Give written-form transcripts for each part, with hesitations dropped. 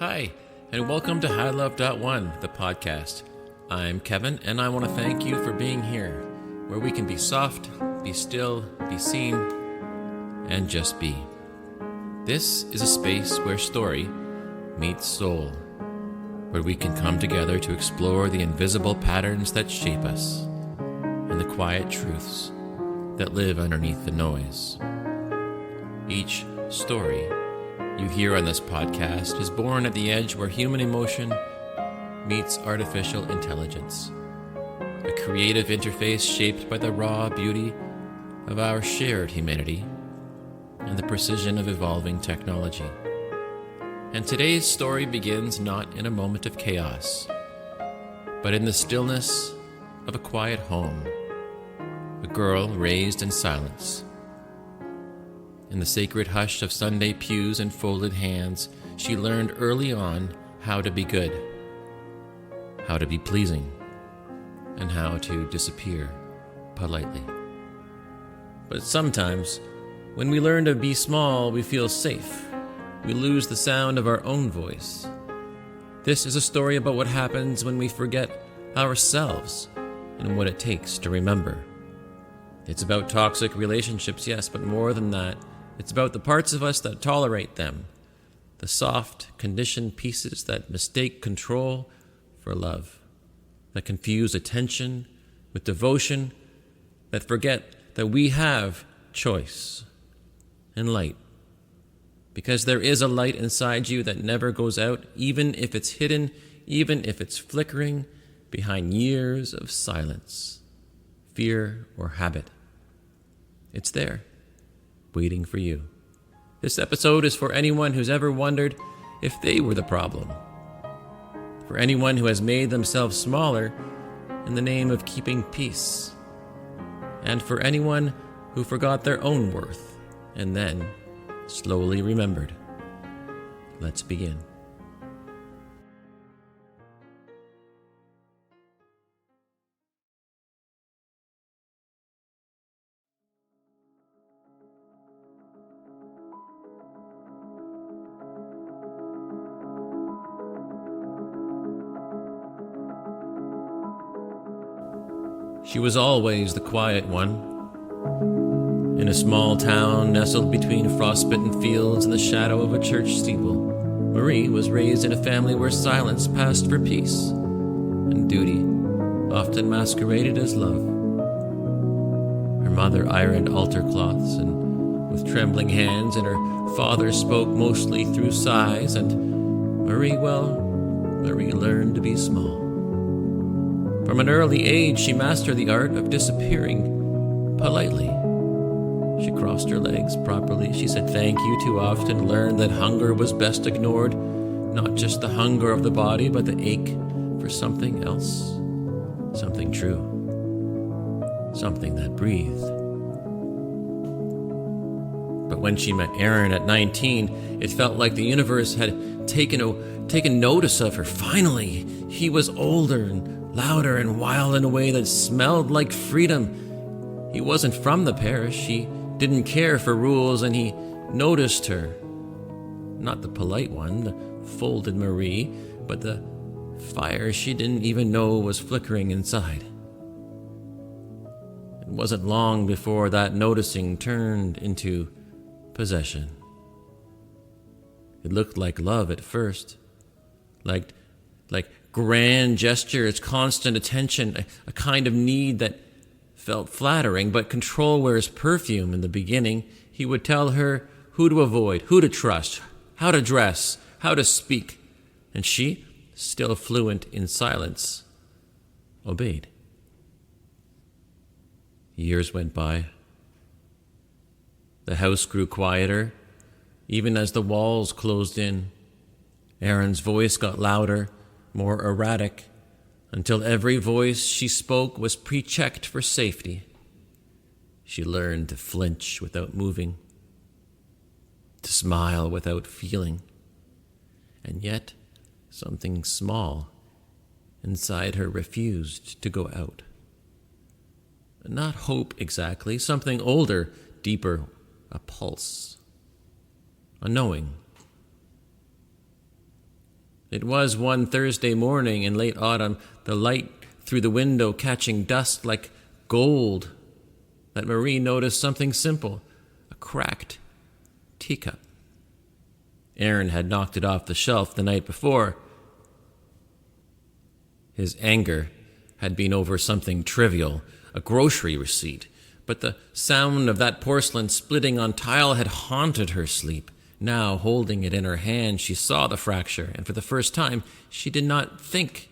Hi, and welcome to hilove.one, the podcast. I'm Kevin, and I want to thank you for being here, where we can be soft, be still, be seen, and just be. This is a space where story meets soul, where we can come together to explore the invisible patterns that shape us and the quiet truths that live underneath the noise. Each story you hear on this podcast is born at the edge where human emotion meets artificial intelligence, a creative interface shaped by the raw beauty of our shared humanity and the precision of evolving technology. And today's story begins not in a moment of chaos, but in the stillness of a quiet home, a girl raised in silence. In the sacred hush of Sunday pews and folded hands, she learned early on how to be good, how to be pleasing, and how to disappear politely. But sometimes, when we learn to be small, we feel safe. We lose the sound of our own voice. This is a story about what happens when we forget ourselves and what it takes to remember. It's about toxic relationships, yes, but more than that, it's about the parts of us that tolerate them, the soft, conditioned pieces that mistake control for love, that confuse attention with devotion, that forget that we have choice and light. Because there is a light inside you that never goes out, even if it's hidden, even if it's flickering behind years of silence, fear, or habit. It's there, waiting for you. This episode is for anyone who's ever wondered if they were the problem, for anyone who has made themselves smaller in the name of keeping peace, and for anyone who forgot their own worth and then slowly remembered. Let's begin. She was always the quiet one. In a small town nestled between frostbitten fields and the shadow of a church steeple, Marie was raised in a family where silence passed for peace, and duty often masqueraded as love. Her mother ironed altar cloths and with trembling hands, and her father spoke mostly through sighs, and Marie learned to be small. From an early age, she mastered the art of disappearing politely. She crossed her legs properly. She said thank you too often, learned that hunger was best ignored, not just the hunger of the body, but the ache for something else, something true, something that breathed. But when she met Aaron at 19, it felt like the universe had taken notice of her. Finally, he was older and louder and wild in a way that smelled like freedom. He wasn't from the parish. He didn't care for rules, and he noticed her. Not the polite one, the folded Marie, but the fire she didn't even know was flickering inside. It wasn't long before that noticing turned into possession. It looked like love at first, like grand gestures, constant attention, a kind of need that felt flattering, but control wears perfume. In the beginning, he would tell her who to avoid, who to trust, how to dress, how to speak, and she, still fluent in silence, obeyed. Years went by. The house grew quieter, even as the walls closed in. Aaron's voice got louder, more erratic, until every voice she spoke was pre-checked for safety. She learned to flinch without moving, to smile without feeling, and yet something small inside her refused to go out. Not hope exactly, something older, deeper, a pulse, a knowing. It was one Thursday morning in late autumn, the light through the window catching dust like gold, that Marie noticed something simple, a cracked teacup. Aaron had knocked it off the shelf the night before. His anger had been over something trivial, a grocery receipt, but the sound of that porcelain splitting on tile had haunted her sleep. Now, holding it in her hand, she saw the fracture, and for the first time, she did not think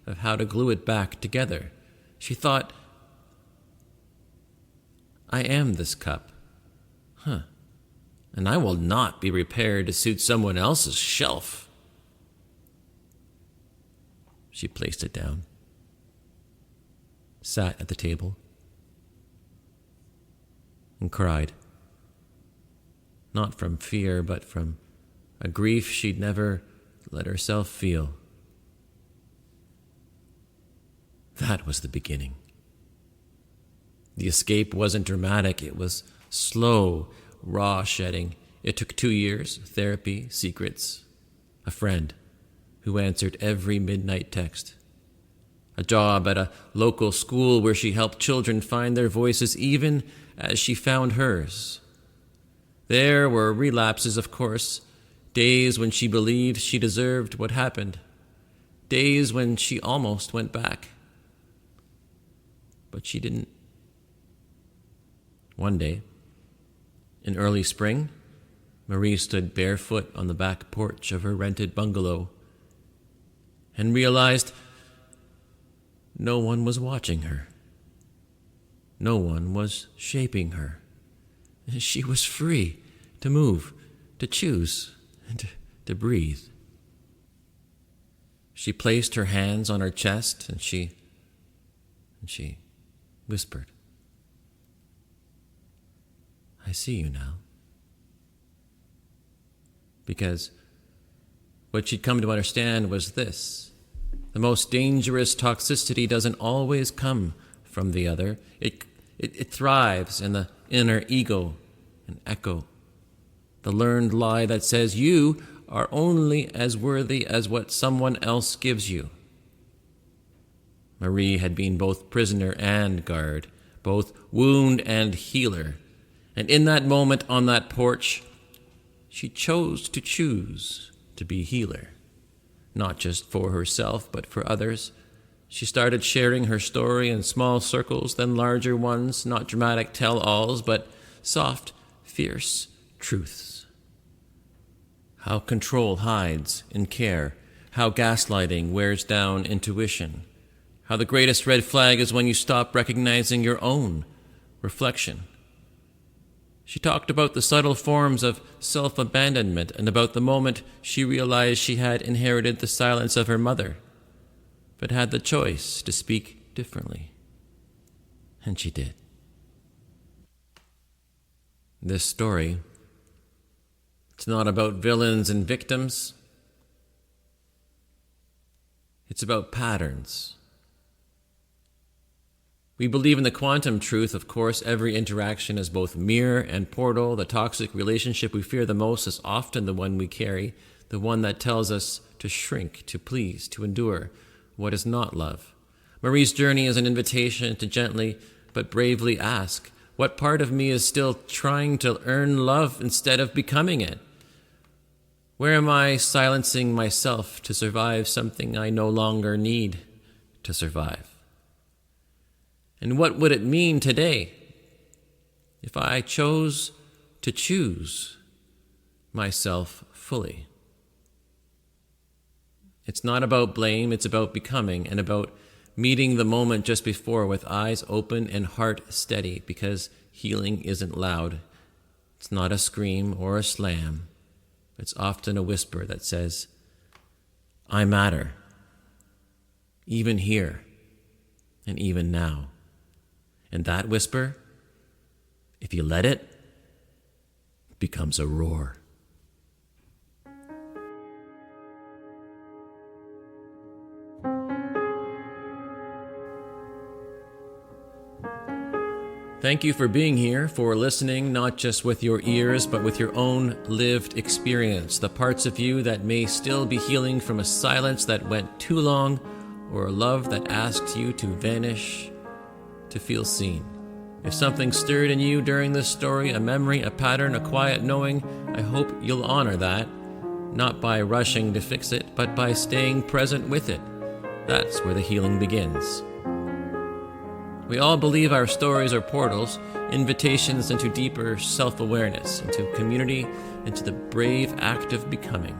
of how to glue it back together. She thought, I am this cup. And I will not be repaired to suit someone else's shelf. She placed it down, sat at the table, and cried. Not from fear, but from a grief she'd never let herself feel. That was the beginning. The escape wasn't dramatic, it was slow, raw shedding. It took 2 years, therapy, secrets, a friend who answered every midnight text, a job at a local school where she helped children find their voices even as she found hers. There were relapses, of course, days when she believed she deserved what happened, days when she almost went back. But she didn't. One day, in early spring, Marie stood barefoot on the back porch of her rented bungalow and realized no one was watching her. No one was shaping her. She was free to move, to choose, and to breathe. She placed her hands on her chest and she whispered, I see you now. Because what she'd come to understand was this: the most dangerous toxicity doesn't always come from the other. It thrives in the inner ego and echo, the learned lie that says you are only as worthy as what someone else gives you. Marie had been both prisoner and guard, both wound and healer. And in that moment on that porch, she chose to be healer, not just for herself, but for others. She started sharing her story in small circles, then larger ones, not dramatic tell-alls, but soft, fierce truths. How control hides in care, how gaslighting wears down intuition, how the greatest red flag is when you stop recognizing your own reflection. She talked about the subtle forms of self-abandonment and about the moment she realized she had inherited the silence of her mother, but had the choice to speak differently. And she did. This story, it's not about villains and victims. It's about patterns. We believe in the quantum truth, of course. Every interaction is both mirror and portal. The toxic relationship we fear the most is often the one we carry, the one that tells us to shrink, to please, to endure what is not love. Marie's journey is an invitation to gently but bravely ask, what part of me is still trying to earn love instead of becoming it? Where am I silencing myself to survive something I no longer need to survive? And what would it mean today if I chose to choose myself fully? It's not about blame, it's about becoming and about meeting the moment just before with eyes open and heart steady, because healing isn't loud. It's not a scream or a slam. It's often a whisper that says, I matter, even here and even now. And that whisper, if you let it, becomes a roar. Thank you for being here, for listening not just with your ears, but with your own lived experience, the parts of you that may still be healing from a silence that went too long, or a love that asked you to vanish, to feel seen. If something stirred in you during this story, a memory, a pattern, a quiet knowing, I hope you'll honor that, not by rushing to fix it, but by staying present with it. That's where the healing begins. We all believe our stories are portals, invitations into deeper self-awareness, into community, into the brave act of becoming.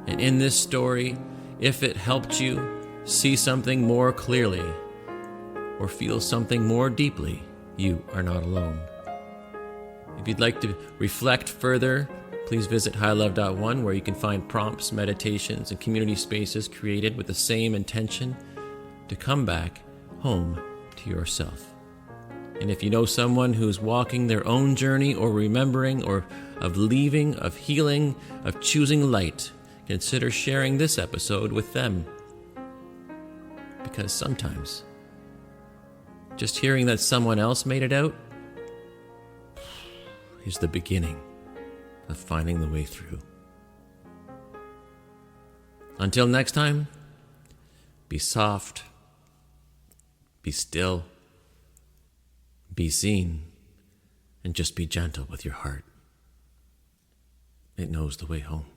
And in this story, if it helped you see something more clearly or feel something more deeply, you are not alone. If you'd like to reflect further, please visit hilove.one, where you can find prompts, meditations, and community spaces created with the same intention to come back home to yourself. And if you know someone who's walking their own journey or remembering or of leaving, of healing, of choosing light, consider sharing this episode with them. Because sometimes just hearing that someone else made it out is the beginning of finding the way through. Until next time, be soft, be still, be seen, and just be gentle with your heart. It knows the way home.